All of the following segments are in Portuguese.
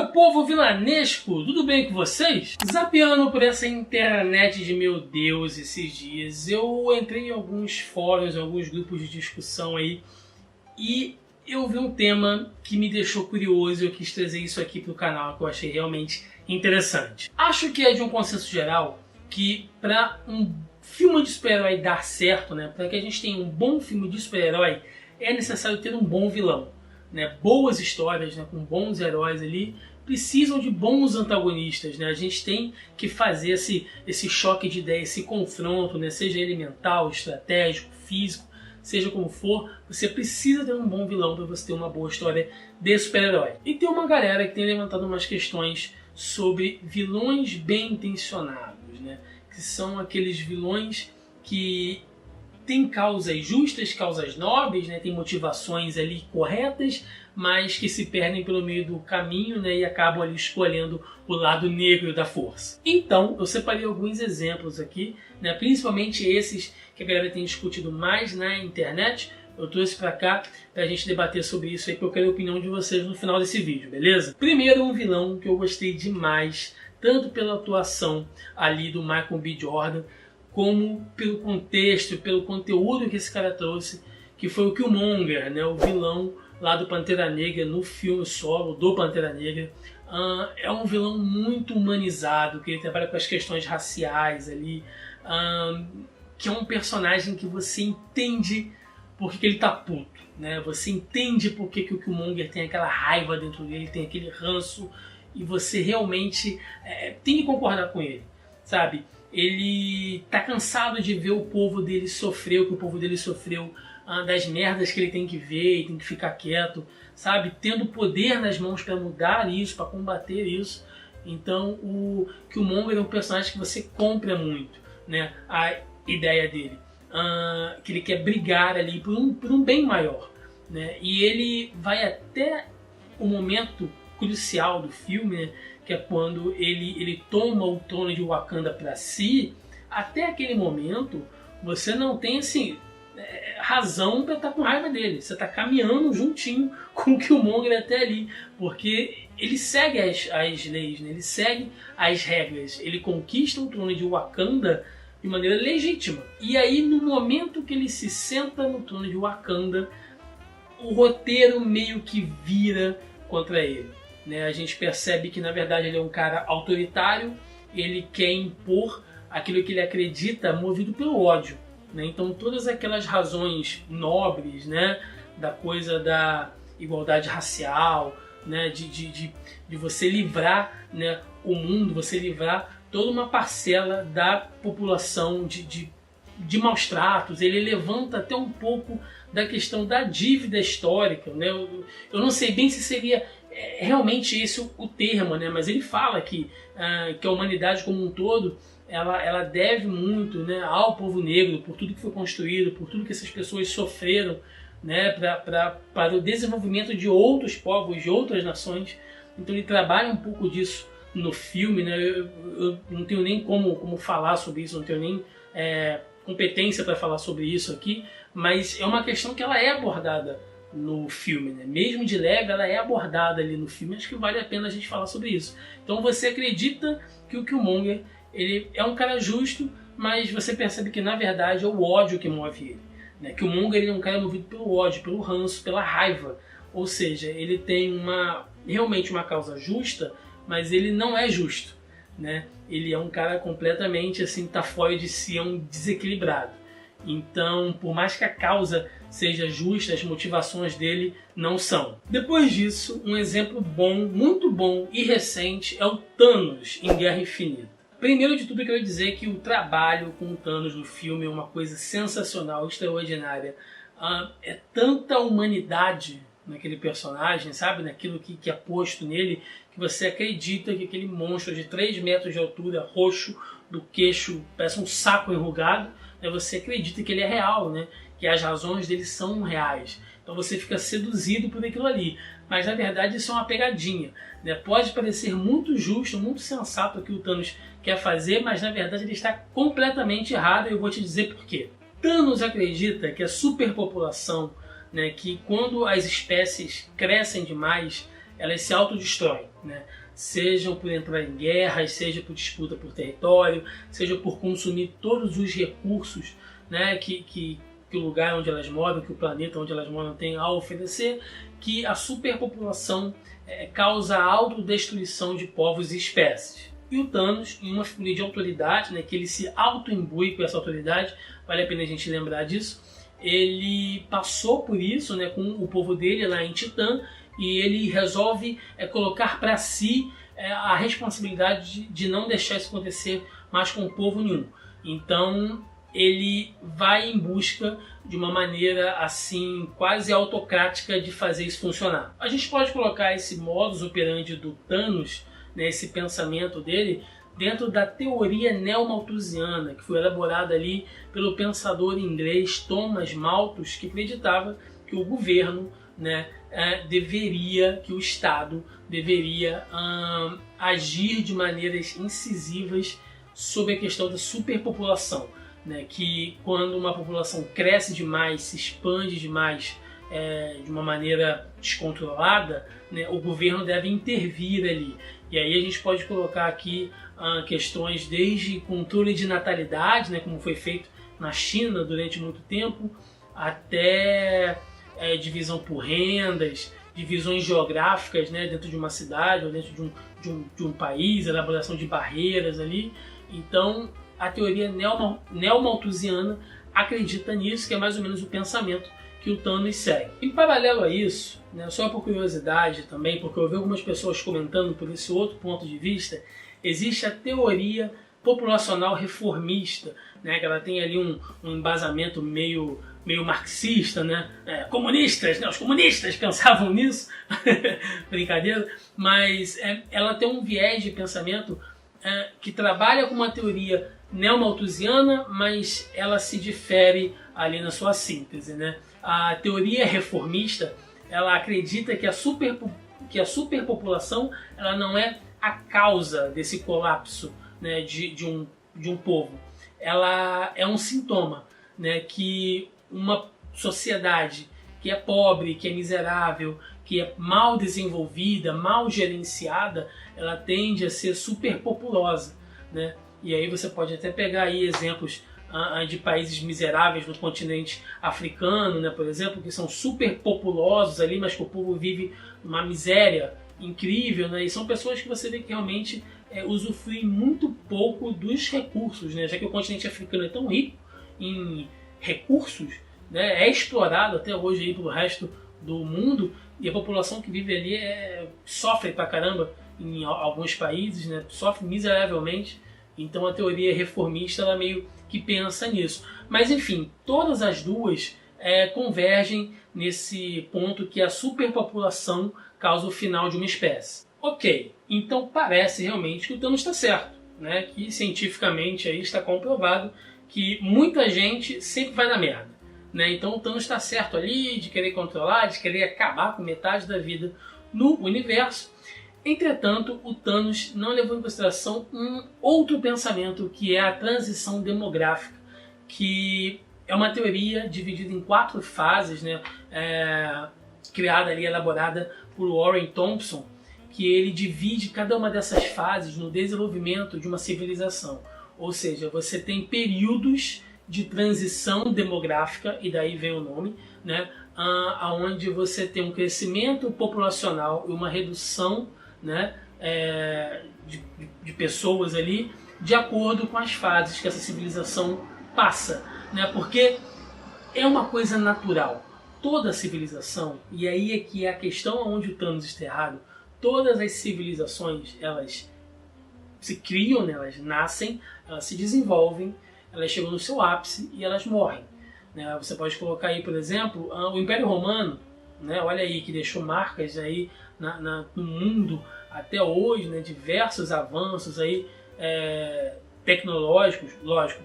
meu povo vilanesco, tudo bem com vocês? Zapeando por essa internet de meu Deus esses dias, eu entrei em alguns fóruns, alguns grupos de discussão aí e eu vi um tema que me deixou curioso e eu quis trazer isso aqui pro canal, que eu achei realmente interessante. Acho que é de um consenso geral que para um filme de super-herói dar certo, né, para que a gente tenha um bom filme de super-herói, é necessário ter um bom vilão. Né, boas histórias, né, com bons heróis ali, precisam de bons antagonistas. Né? A gente tem que fazer esse choque de ideia, esse confronto, né, seja ele mental, estratégico, físico, seja como for, você precisa ter um bom vilão para você ter uma boa história de super-herói. E tem uma galera que tem levantado umas questões sobre vilões bem intencionados, né? Que são aqueles vilões que tem causas justas, causas nobres, né? Tem motivações ali corretas, mas que se perdem pelo meio do caminho, né? E acabam ali escolhendo o lado negro da força. Então, eu separei alguns exemplos aqui, né? Principalmente esses que a galera tem discutido mais na internet. Eu trouxe pra cá pra gente debater sobre isso aí, porque eu quero a opinião de vocês no final desse vídeo, beleza? Primeiro, um vilão que eu gostei demais, tanto pela atuação ali do Michael B. Jordan, como pelo contexto, pelo conteúdo que esse cara trouxe, que foi o Killmonger, né, o vilão lá do Pantera Negra, no filme solo do Pantera Negra. É um vilão muito humanizado, que ele trabalha com as questões raciais ali, que é um personagem que você entende por que ele tá puto, né? Você entende por que o Killmonger tem aquela raiva dentro dele, tem aquele ranço, e você realmente tem que concordar com ele, sabe? Ele tá cansado de ver o povo dele sofrer, o que o povo dele sofreu, das merdas que ele tem que ver e tem que ficar quieto, sabe? Tendo poder nas mãos para mudar isso, para combater isso. Então o Killmonger é um personagem que você compra muito, né? A ideia dele, que ele quer brigar ali por um bem maior, né? E ele vai até o momento crucial do filme, né? Que é quando ele toma o trono de Wakanda para si. Até aquele momento você não tem assim razão para estar com raiva dele. Você está caminhando juntinho com o Killmonger até ali, porque ele segue as leis, né? Ele segue as regras, ele conquista o trono de Wakanda de maneira legítima. E aí, no momento que ele se senta no trono de Wakanda, o roteiro meio que vira contra ele. Né? A gente percebe que na verdade ele é um cara autoritário, ele quer impor aquilo que ele acredita movido pelo ódio. Né? Então todas aquelas razões nobres, né, da coisa da igualdade racial, né, de você livrar, né, o mundo, você livrar toda uma parcela da população de maus tratos. Ele levanta até um pouco da questão da dívida histórica. Né? Eu não sei bem se seria realmente esse o termo, né? Mas ele fala que a humanidade como um todo ela deve muito, né, ao povo negro por tudo que foi construído, por tudo que essas pessoas sofreram, né, para o desenvolvimento de outros povos, de outras nações. Então ele trabalha um pouco disso no filme. Né? Eu não tenho nem como falar sobre isso, não tenho nem competência para falar sobre isso aqui, mas é uma questão que ela é abordada no filme, né? Mesmo de leve, ela é abordada ali no filme. Acho que vale a pena a gente falar sobre isso. Então você acredita que o Killmonger ele é um cara justo, mas você percebe que na verdade é o ódio que move ele. Né? Que o Killmonger ele é um cara movido pelo ódio, pelo ranço, pela raiva. Ou seja, ele tem realmente uma causa justa, mas ele não é justo. Né? Ele é um cara completamente assim, tá fora de si, é um desequilibrado. Então, por mais que a causa seja justa, as motivações dele não são. Depois disso, um exemplo bom, muito bom e recente é o Thanos em Guerra Infinita. Primeiro de tudo, eu quero dizer que o trabalho com o Thanos no filme é uma coisa sensacional, extraordinária. É tanta humanidade naquele personagem, sabe? Naquilo que é posto nele, que você acredita que aquele monstro de 3 metros de altura, roxo, do queixo, parece um saco enrugado, né? Você acredita que ele é real, né? Que as razões dele são reais. Então você fica seduzido por aquilo ali. Mas na verdade isso é uma pegadinha. Né? Pode parecer muito justo, muito sensato o que o Thanos quer fazer, mas na verdade ele está completamente errado e eu vou te dizer por quê. Thanos acredita que a superpopulação, né, que quando as espécies crescem demais, elas se autodestroem, né? Sejam por entrar em guerras, seja por disputa por território, seja por consumir todos os recursos, né, que o lugar onde elas moram, que o planeta onde elas moram tem a oferecer, que a superpopulação causa a autodestruição de povos e espécies. E o Thanos, em uma figura de autoridade, né, que ele se auto-imbui com essa autoridade, vale a pena a gente lembrar disso, ele passou por isso, né, com o povo dele lá em Titã, e ele resolve colocar para si a responsabilidade de não deixar isso acontecer mais com povo nenhum. Então ele vai em busca de uma maneira assim quase autocrática de fazer isso funcionar. A gente pode colocar esse modus operandi do Thanos, né, esse pensamento dele, dentro da teoria neomalthusiana, que foi elaborada ali pelo pensador inglês Thomas Malthus, que acreditava que o governo, né, que o Estado deveria agir de maneiras incisivas sobre a questão da superpopulação, né, que quando uma população cresce demais, se expande demais de uma maneira descontrolada, né, o governo deve intervir ali. E aí a gente pode colocar aqui questões desde controle de natalidade, né, como foi feito na China durante muito tempo, até divisão por rendas, divisões geográficas, né, dentro de uma cidade ou dentro de um país, elaboração de barreiras ali. Então a teoria neomalthusiana acredita nisso, que é mais ou menos o pensamento que o Thanos segue. Em paralelo a isso, né, só por curiosidade também, porque eu vi algumas pessoas comentando por esse outro ponto de vista, existe a teoria populacional reformista, né, que ela tem ali um embasamento meio marxista, né? Comunistas, né? Os comunistas pensavam nisso, brincadeira, mas ela tem um viés de pensamento que trabalha com uma teoria neomalthusiana, mas ela se difere ali na sua síntese, né? A teoria reformista, ela acredita que a superpopulação ela não é a causa desse colapso, né, de um povo. Ela é um sintoma, né, que uma sociedade que é pobre, que é miserável, que é mal desenvolvida, mal gerenciada, ela tende a ser superpopulosa, né? E aí você pode até pegar aí exemplos de países miseráveis no continente africano, né, por exemplo, que são superpopulosos ali, mas que o povo vive uma miséria incrível, né? E são pessoas que você vê que realmente usufruem muito pouco dos recursos, né? Já que o continente africano é tão rico em recursos, né, é explorado até hoje aí pelo resto do mundo, e a população que vive ali sofre pra caramba em alguns países, né, sofre miseravelmente. Então a teoria reformista ela meio que pensa nisso. Mas enfim, todas as duas convergem nesse ponto que a superpopulação causa o final de uma espécie. Ok, então parece realmente que o Thanos está certo, né, que cientificamente aí está comprovado que muita gente sempre vai na merda, né? Então o Thanos está certo ali de querer controlar, de querer acabar com metade da vida no universo. Entretanto, o Thanos não levou em consideração um outro pensamento, que é a transição demográfica, que é uma teoria dividida em 4 fases, né? Criada ali, elaborada por Warren Thompson, que ele divide cada uma dessas fases no desenvolvimento de uma civilização. Ou seja, você tem períodos de transição demográfica, e daí vem o nome, né, onde você tem um crescimento populacional e uma redução, né, de pessoas ali, de acordo com as fases que essa civilização passa, né, porque é uma coisa natural. Toda civilização, e aí é que é a questão onde o Thanos está errado, todas as civilizações, elas se criam, né, elas nascem, elas se desenvolvem, elas chegam no seu ápice e elas morrem, né? Você pode colocar aí, por exemplo, o Império Romano, né, olha aí, que deixou marcas aí no mundo até hoje, né, diversos avanços aí, tecnológicos, lógico,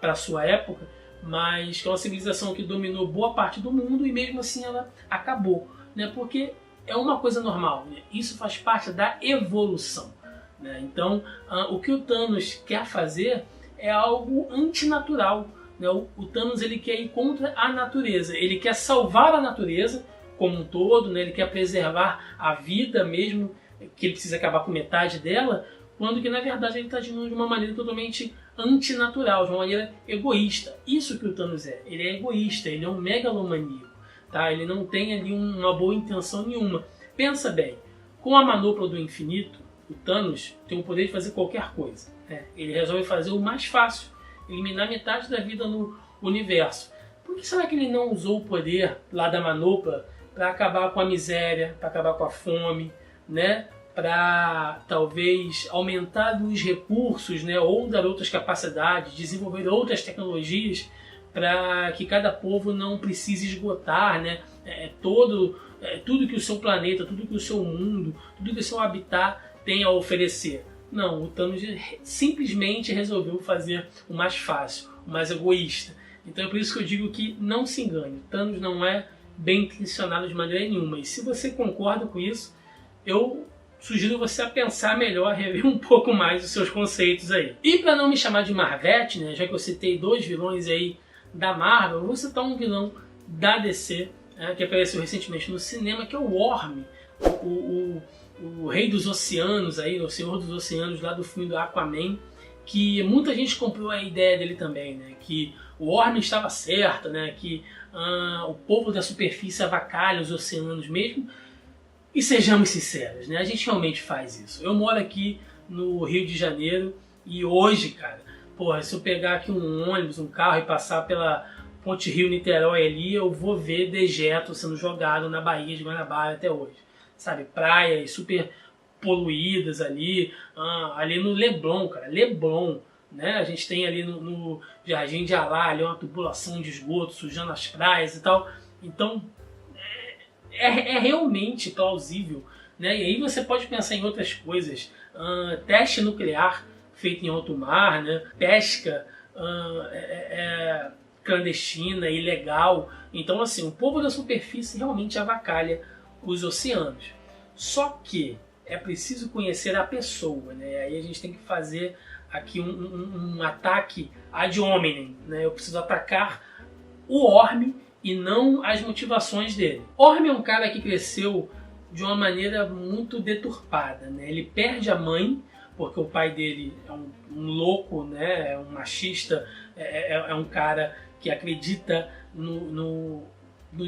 para a sua época, mas que é uma civilização que dominou boa parte do mundo e mesmo assim ela acabou, né, porque é uma coisa normal, né? Isso faz parte da evolução, né? Então, o que o Thanos quer fazer é algo antinatural, né? O Thanos ele quer ir contra a natureza, ele quer salvar a natureza como um todo, né? Ele quer preservar a vida mesmo, que ele precisa acabar com metade dela, quando que na verdade ele está agindo de uma maneira totalmente antinatural, de uma maneira egoísta. Isso que o Thanos é. Ele é egoísta, ele é um megalomaníaco, tá? Ele não tem ali uma boa intenção nenhuma. Pensa bem, com a manopla do infinito, o Thanos tem o poder de fazer qualquer coisa, né? Ele resolve fazer o mais fácil, eliminar metade da vida no universo. Por que será que ele não usou o poder lá da manopla para acabar com a miséria, para acabar com a fome, né? Para talvez aumentar os recursos, né? Ou dar outras capacidades, desenvolver outras tecnologias para que cada povo não precise esgotar, né? Tudo que o seu planeta, tudo que o seu mundo, tudo que o seu habitat tem a oferecer. Não, o Thanos simplesmente resolveu fazer o mais fácil, o mais egoísta. Então é por isso que eu digo que não se engane, o Thanos não é bem intencionado de maneira nenhuma. E se você concorda com isso, eu sugiro você a pensar melhor, a rever um pouco mais os seus conceitos aí. E para não me chamar de Marvete, né, já que eu citei 2 vilões aí da Marvel, eu vou citar um vilão da DC, que apareceu recentemente no cinema, que é o Orm, o rei dos oceanos, aí, o senhor dos oceanos lá do filme do Aquaman, que muita gente comprou a ideia dele também, né, que o Orm estava certo, né, que o povo da superfície avacalha os oceanos mesmo. E sejamos sinceros, né, a gente realmente faz isso. Eu moro aqui no Rio de Janeiro e hoje, cara, porra, se eu pegar aqui um ônibus, um carro e passar pela Ponte Rio-Niterói ali, eu vou ver dejeto sendo jogado na Baía de Guanabara até hoje. Sabe, praias super poluídas ali, ali no Leblon, cara, Leblon, né? A gente tem ali no Jardim de Alá, ali uma tubulação de esgoto sujando as praias e tal. Então, é realmente plausível, né? E aí você pode pensar em outras coisas, teste nuclear feito em alto mar, né? Pesca clandestina, ilegal. Então, assim, o povo da superfície realmente avacalha os oceanos. Só que é preciso conhecer a pessoa, né? Aí a gente tem que fazer aqui um ataque ad hominem, né? Eu preciso atacar o Orm e não as motivações dele. Orm é um cara que cresceu de uma maneira muito deturpada, né? Ele perde a mãe, porque o pai dele é um louco, né? É um machista, é um cara que acredita no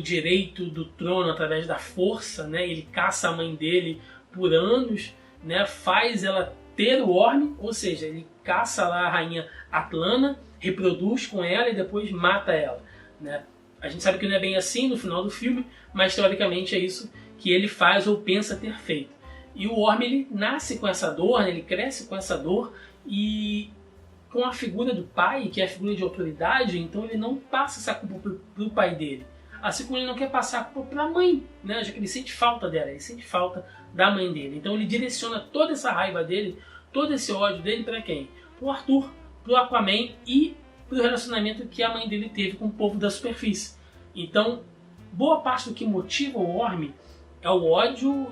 direito do trono através da força, né? Ele caça a mãe dele por anos, né? Faz ela ter o Orm, ou seja, ele caça lá a rainha Atlana, reproduz com ela e depois mata ela, né? A gente sabe que não é bem assim no final do filme, mas teoricamente é isso que ele faz ou pensa ter feito. E o Orm, ele nasce com essa dor, né? Ele cresce com essa dor e com a figura do pai, que é a figura de autoridade, então ele não passa essa culpa pro pai dele. Assim como ele não quer passar a culpa para a mãe, né? Já que ele sente falta dela, ele sente falta da mãe dele. Então ele direciona toda essa raiva dele, todo esse ódio dele para quem? Pro Arthur, pro Aquaman e pro relacionamento que a mãe dele teve com o povo da superfície. Então, boa parte do que motiva o Orm é o ódio,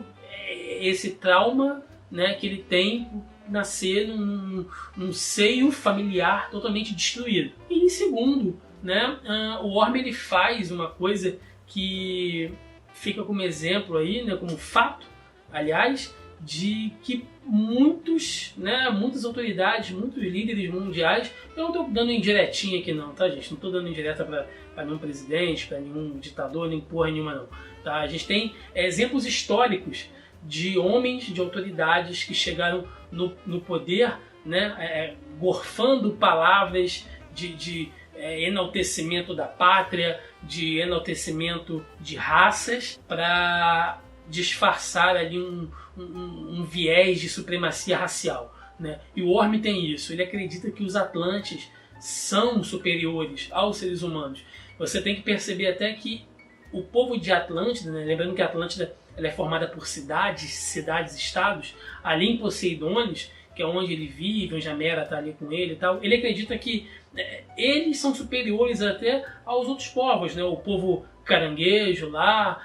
esse trauma, né, que ele tem por nascer num seio familiar totalmente destruído. E em segundo, né, o Orm ele faz uma coisa que fica como exemplo aí, né, como fato, aliás, de que muitas autoridades, muitos líderes mundiais, eu não estou dando indiretinha aqui não, tá gente? Não estou dando indireta para nenhum presidente, para nenhum ditador, nem porra nenhuma não. Tá? A gente tem exemplos históricos de homens, de autoridades que chegaram no poder, né, gorfando palavras de enaltecimento da pátria, de enaltecimento de raças, para disfarçar ali um viés de supremacia racial, né? E o Orm tem isso, ele acredita que os Atlantes são superiores aos seres humanos. Você tem que perceber até que o povo de Atlântida, né? Lembrando que a Atlântida ela é formada por cidades-estados, ali em Poseidones, que é onde ele vive, onde a Mera está ali com ele e tal, ele acredita que eles são superiores até aos outros povos, né? O povo caranguejo lá,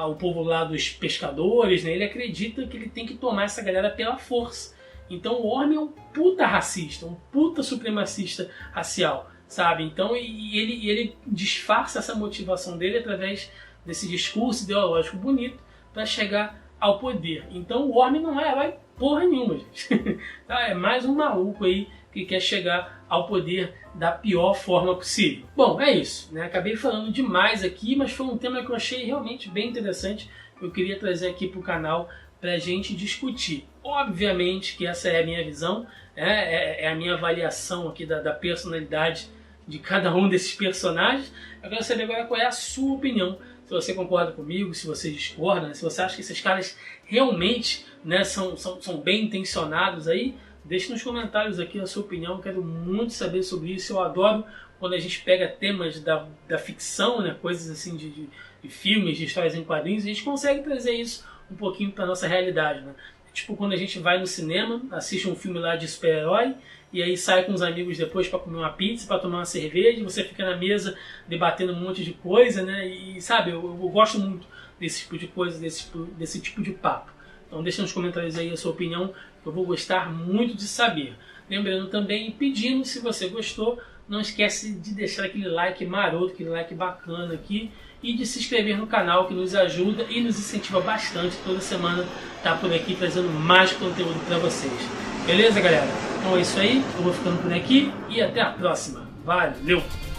o povo lá dos pescadores, né? Ele acredita que ele tem que tomar essa galera pela força. Então o Orm é um puta racista, um puta supremacista racial, sabe? Então ele disfarça essa motivação dele através desse discurso ideológico bonito para chegar ao poder. Então o Orme não é herói porra nenhuma, gente. Tá? É mais um maluco aí que quer chegar ao poder da pior forma possível. Bom, é isso, né? Acabei falando demais aqui, mas foi um tema que eu achei realmente bem interessante. Eu queria trazer aqui para o canal para a gente discutir. Obviamente que essa é a minha visão, é a minha avaliação aqui da personalidade de cada um desses personagens. Eu quero saber agora qual é a sua opinião. Se você concorda comigo, se você discorda, né? Se você acha que esses caras realmente, né, são bem intencionados aí, deixe nos comentários aqui a sua opinião. Eu quero muito saber sobre isso. Eu adoro quando a gente pega temas da ficção, né, coisas assim de filmes, de histórias em quadrinhos, e a gente consegue trazer isso um pouquinho para nossa realidade, né? Tipo quando a gente vai no cinema, assiste um filme lá de super-herói e aí sai com os amigos depois para comer uma pizza, para tomar uma cerveja, e você fica na mesa debatendo um monte de coisa, né? E sabe, eu gosto muito desse tipo de coisa, desse tipo de papo. Então deixa nos comentários aí a sua opinião, que eu vou gostar muito de saber. Lembrando também e pedindo, se você gostou, não esquece de deixar aquele like maroto, aquele like bacana aqui, e de se inscrever no canal, que nos ajuda e nos incentiva bastante. Toda semana tá por aqui trazendo mais conteúdo para vocês. Beleza, galera? Então é isso aí, eu vou ficando por aqui e até a próxima. Valeu!